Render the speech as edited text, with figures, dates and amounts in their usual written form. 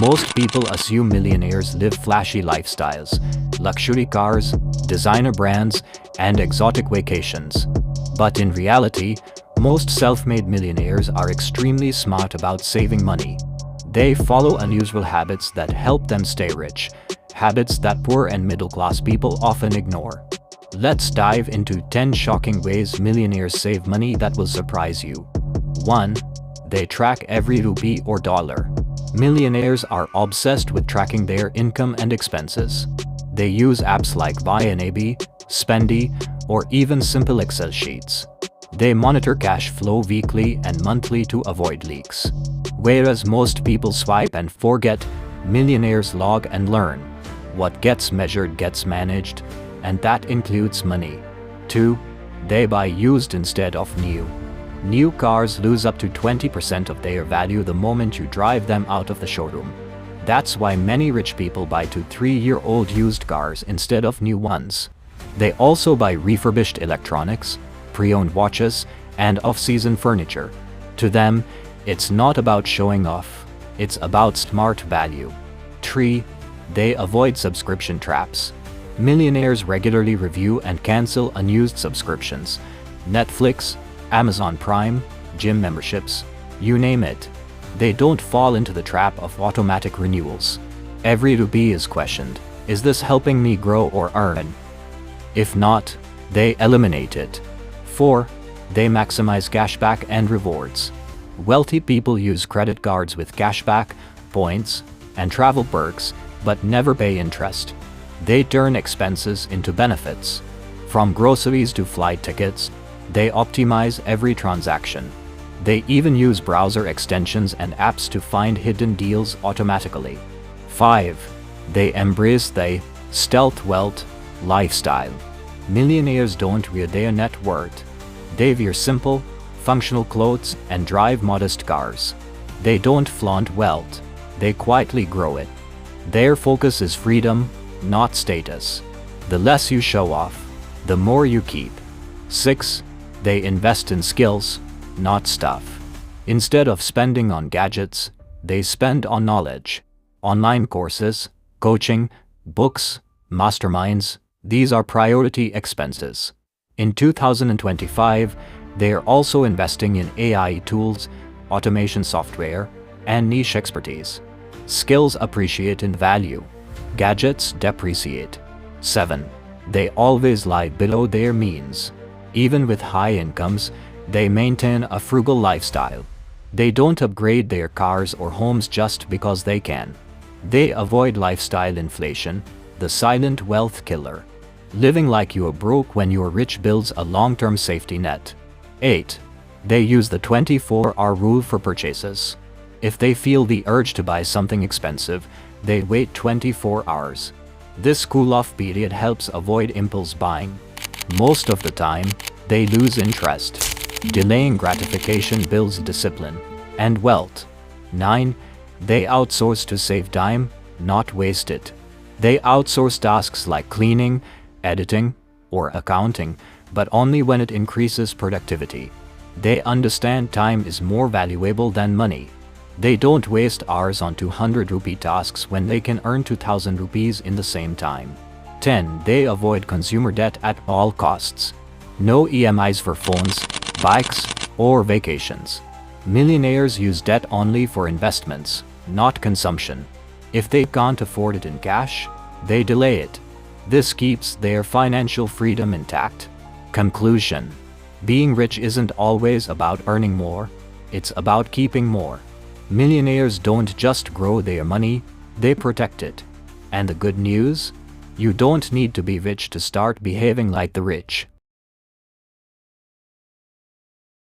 Most people assume millionaires live flashy lifestyles, luxury cars, designer brands, and exotic vacations. But in reality, most self-made millionaires are extremely smart about saving money. They follow unusual habits that help them stay rich, habits that poor and middle-class people often ignore. Let's dive into 10 shocking ways millionaires save money that will surprise you. 1. They track every rupee or dollar. Millionaires are obsessed with tracking their income and expenses. They use apps like YNAB, Spendy, or even simple Excel sheets. They monitor cash flow weekly and monthly to avoid leaks. Whereas most people swipe and forget, millionaires log and learn. What gets measured gets managed, and that includes money. 2. They buy used instead of new. New cars lose up to 20% of their value the moment you drive them out of the showroom. That's why many rich people buy 2 to 3-year-old used cars instead of new ones. They also buy refurbished electronics, pre-owned watches, and off-season furniture. To them, it's not about showing off, it's about smart value. 3. They avoid subscription traps. Millionaires regularly review and cancel unused subscriptions. Netflix, Amazon Prime, gym memberships, you name it. They don't fall into the trap of automatic renewals. Every rupee is questioned. Is this helping me grow or earn? If not, they eliminate it. 4. They maximize cashback and rewards. Wealthy people use credit cards with cashback, points, and travel perks, but never pay interest. They turn expenses into benefits. From groceries to flight tickets, they optimize every transaction. They even use browser extensions and apps to find hidden deals automatically. 5. They embrace the stealth wealth lifestyle. Millionaires don't wear their net worth. They wear simple, functional clothes and drive modest cars. They don't flaunt wealth. They quietly grow it. Their focus is freedom, not status. The less you show off, the more you keep. 6. They invest in skills, not stuff. Instead of spending on gadgets, they spend on knowledge. Online courses, coaching, books, masterminds, these are priority expenses. In 2025, they are also investing in AI tools, automation software, and niche expertise. Skills appreciate in value. Gadgets depreciate. 7. They always lie below their means. Even with high incomes, they maintain a frugal lifestyle. They don't upgrade their cars or homes just because they can. They avoid lifestyle inflation, the silent wealth killer. Living like you're broke when you're rich builds a long-term safety net. 8. They use the 24-hour rule for purchases. If they feel the urge to buy something expensive, they wait 24 hours. This cool-off period helps avoid impulse buying. Most of the time, they lose interest. Delaying gratification builds discipline and wealth. 9. They outsource to save time, not waste it. They outsource tasks like cleaning, editing, or accounting, but only when it increases productivity. They understand time is more valuable than money. They don't waste hours on 200 rupee tasks when they can earn 2000 rupees in the same time. 10. They avoid consumer debt at all costs. No EMIs for phones, bikes, or vacations. Millionaires use debt only for investments, not consumption. If they can't afford it in cash, they delay it. This keeps their financial freedom intact. Conclusion: being rich isn't always about earning more, it's about keeping more. Millionaires don't just grow their money, they protect it. And the good news? You don't need to be rich to start behaving like the rich.